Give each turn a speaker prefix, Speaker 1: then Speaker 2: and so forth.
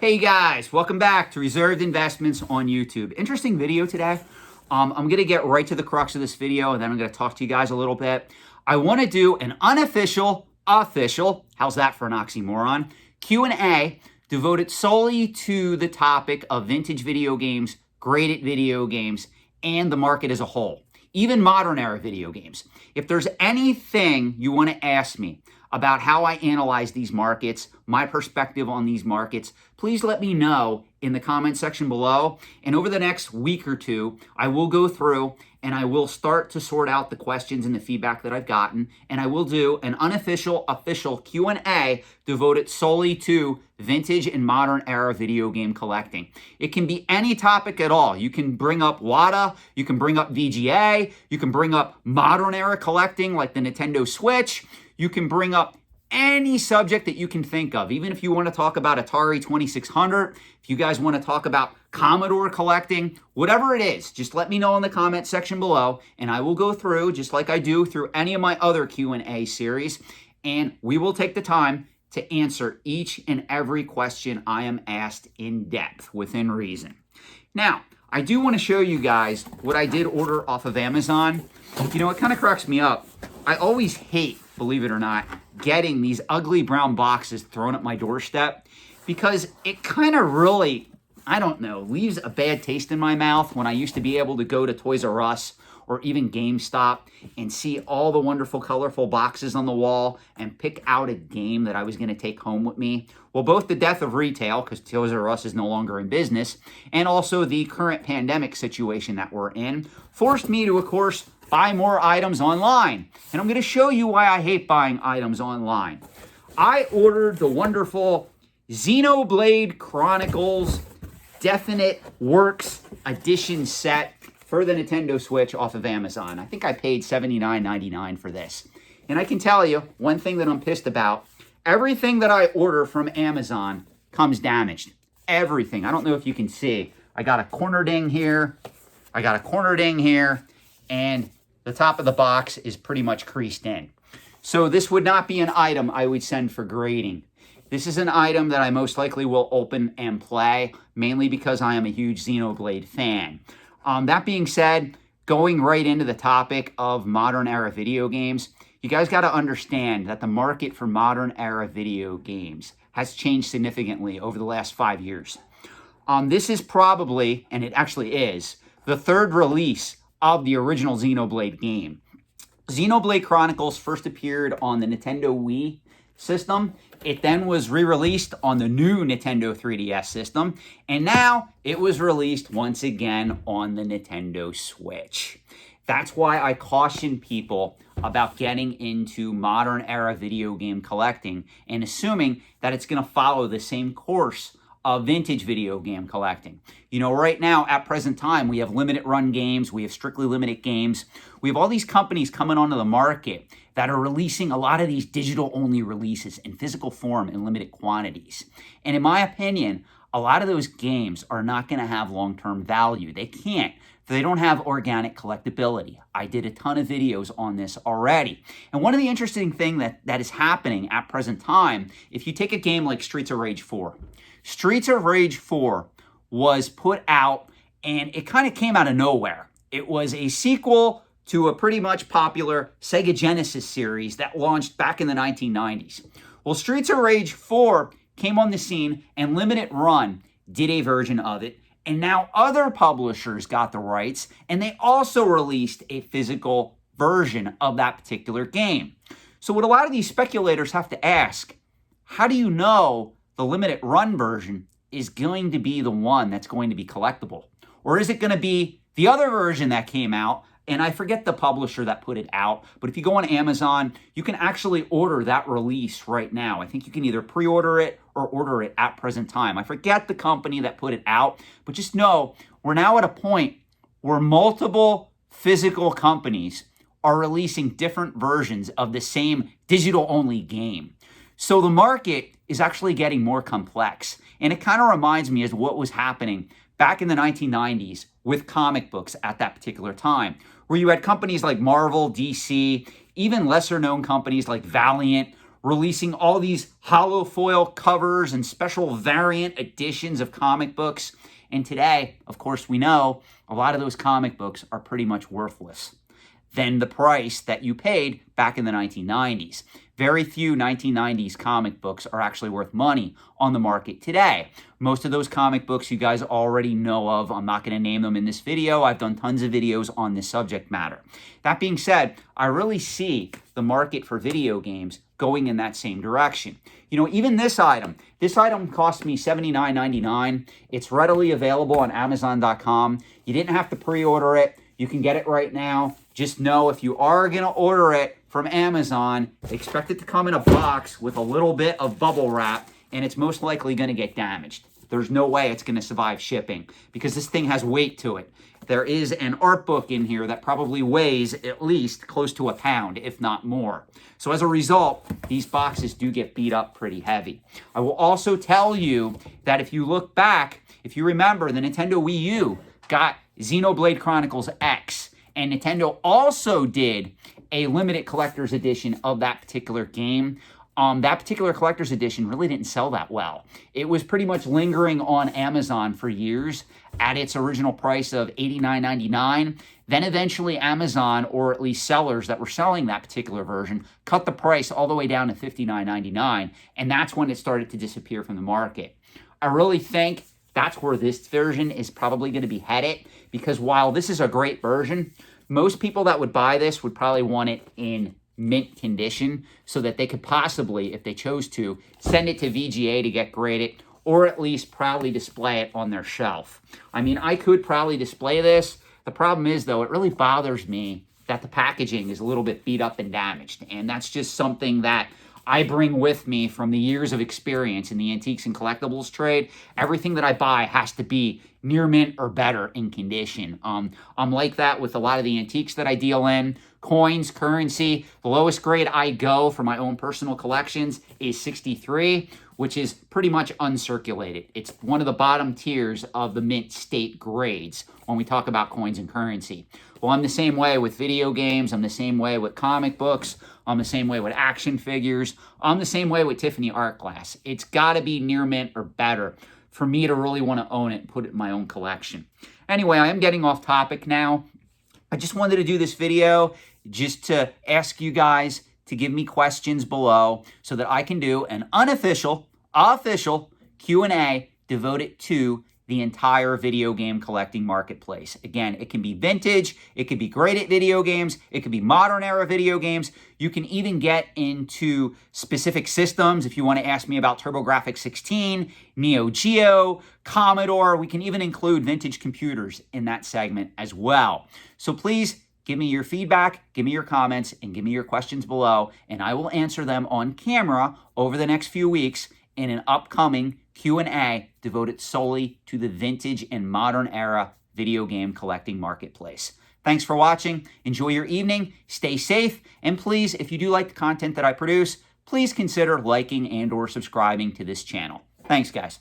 Speaker 1: Hey guys, welcome back to Reserved Investments on YouTube. Interesting video today. I'm going to get right to the crux of this video, and then I'm going to talk to you guys a little bit. I want to do an unofficial, official, how's that for an oxymoron, Q&A devoted solely to the topic of vintage video games, graded video games, and the market as a whole. Even modern era video games. If there's anything you want to ask me about how I analyze these markets, my perspective on these markets, please let me know in the comment section below. And over the next week or two, I will go through and I will start to sort out the questions and the feedback that I've gotten. And I will do an unofficial, official Q&A devoted solely to vintage and modern era video game collecting. It can be any topic at all. You can bring up WATA, you can bring up VGA, you can bring up modern era collecting like the Nintendo Switch. You can bring up any subject that you can think of. Even if you want to talk about Atari 2600, if you guys want to talk about Commodore collecting, whatever it is, just let me know in the comment section below, and I will go through, just like I do through any of my other Q&A series, and we will take the time to answer each and every question I am asked in depth, within reason. Now, I do want to show you guys what I did order off of Amazon. You know, it kind of cracks me up. I always hate, believe it or not, getting these ugly brown boxes thrown at my doorstep because it kind of really, I don't know, leaves a bad taste in my mouth when I used to be able to go to Toys R Us or even GameStop and see all the wonderful, colorful boxes on the wall and pick out a game that I was going to take home with me. Well, both the death of retail, because Toys R Us is no longer in business, and also the current pandemic situation that we're in, forced me to, of course, buy more items online. And I'm going to show you why I hate buying items online. I ordered the wonderful Xenoblade Chronicles Definite Works Edition set for the Nintendo Switch off of Amazon. I think I paid $79.99 for this. And I can tell you, one thing that I'm pissed about, everything that I order from Amazon comes damaged. Everything. I don't know if you can see. I got a corner ding here. I got a corner ding here. And the top of the box is pretty much creased in. So this would not be an item I would send for grading. This is an item that I most likely will open and play, mainly because I am a huge Xenoblade fan. That being said, going right into the topic of modern era video games, you guys got to understand that the market for modern era video games has changed significantly over the last 5 years. This is probably, and it actually is, the third release of the original Xenoblade game. Xenoblade Chronicles first appeared on the Nintendo Wii system. It then was re-released on the new Nintendo 3DS system, and now it was released once again on the Nintendo Switch. That's why I caution people about getting into modern era video game collecting and assuming that it's going to follow the same course of vintage video game collecting. You know, right now, at present time, we have limited run games, we have strictly limited games. We have all these companies coming onto the market that are releasing a lot of these digital-only releases in physical form in limited quantities. And in my opinion, a lot of those games are not going to have long-term value. They can't. They don't have organic collectability. I did a ton of videos on this already. And one of the interesting things that is happening at present time, if you take a game like Streets of Rage 4, Streets of Rage 4 was put out and it kind of came out of nowhere. It was a sequel to a pretty much popular Sega Genesis series that launched back in the 1990s. Well, Streets of Rage 4 came on the scene and Limited Run did a version of it. And now other publishers got the rights and they also released a physical version of that particular game. So what a lot of these speculators have to ask, how do you know the limited run version is going to be the one that's going to be collectible? Or is it going to be the other version that came out? And I forget the publisher that put it out, but if you go on Amazon, you can actually order that release right now. I think you can either pre-order it or order it at present time. I forget the company that put it out, but just know we're now at a point where multiple physical companies are releasing different versions of the same digital-only game. So the market is actually getting more complex. And it kind of reminds me of what was happening back in the 1990s with comic books at that particular time, where you had companies like Marvel, DC, even lesser known companies like Valiant releasing all these hollow foil covers and special variant editions of comic books. And today, of course, we know a lot of those comic books are pretty much worthless than the price that you paid back in the 1990s. Very few 1990s comic books are actually worth money on the market today. Most of those comic books you guys already know of. I'm not going to name them in this video. I've done tons of videos on this subject matter. That being said, I really see the market for video games going in that same direction. You know, even this item cost me $79.99. It's readily available on Amazon.com. You didn't have to pre-order it. You can get it right now. Just know if you are going to order it from Amazon, expect it to come in a box with a little bit of bubble wrap, and it's most likely going to get damaged. There's no way it's going to survive shipping because this thing has weight to it. There is an art book in here that probably weighs at least close to a pound, if not more. So as a result, these boxes do get beat up pretty heavy. I will also tell you that if you look back, if you remember, the Nintendo Wii U got Xenoblade Chronicles X, and Nintendo also did a limited collector's edition of that particular game. That particular collector's edition really didn't sell that well. It was pretty much lingering on Amazon for years at its original price of $89.99. Then eventually Amazon, or at least sellers that were selling that particular version, cut the price all the way down to $59.99, and that's when it started to disappear from the market. I really think that's where this version is probably going to be headed, because while this is a great version, most people that would buy this would probably want it in mint condition so that they could possibly, if they chose to, send it to VGA to get graded, or at least proudly display it on their shelf. I mean, I could proudly display this. The problem is, though, it really bothers me that the packaging is a little bit beat up and damaged, and that's just something that I bring with me from the years of experience in the antiques and collectibles trade. Everything that I buy has to be near mint or better in condition. I'm like that with a lot of the antiques that I deal in. Coins, currency, the lowest grade I go for my own personal collections is 63, which is pretty much uncirculated. It's one of the bottom tiers of the mint state grades when we talk about coins and currency. Well, I'm the same way with video games. I'm the same way with comic books. I'm the same way with action figures. I'm the same way with Tiffany art glass. It's got to be near mint or better for me to really want to own it and put it in my own collection. Anyway, I am getting off topic now. I just wanted to do this video just to ask you guys to give me questions below so that I can do an official Q&A devoted to the entire video game collecting marketplace. Again, it can be vintage, it could be graded video games, it could be modern era video games. You can even get into specific systems if you want to ask me about TurboGrafx 16, Neo Geo, Commodore. We can even include vintage computers in that segment as well. So please give me your feedback, give me your comments, and give me your questions below, and I will answer them on camera over the next few weeks in an upcoming Q&A devoted solely to the vintage and modern era video game collecting marketplace. Thanks for watching. Enjoy your evening. Stay safe. And please, if you do like the content that I produce, please consider liking and or subscribing to this channel. Thanks, guys.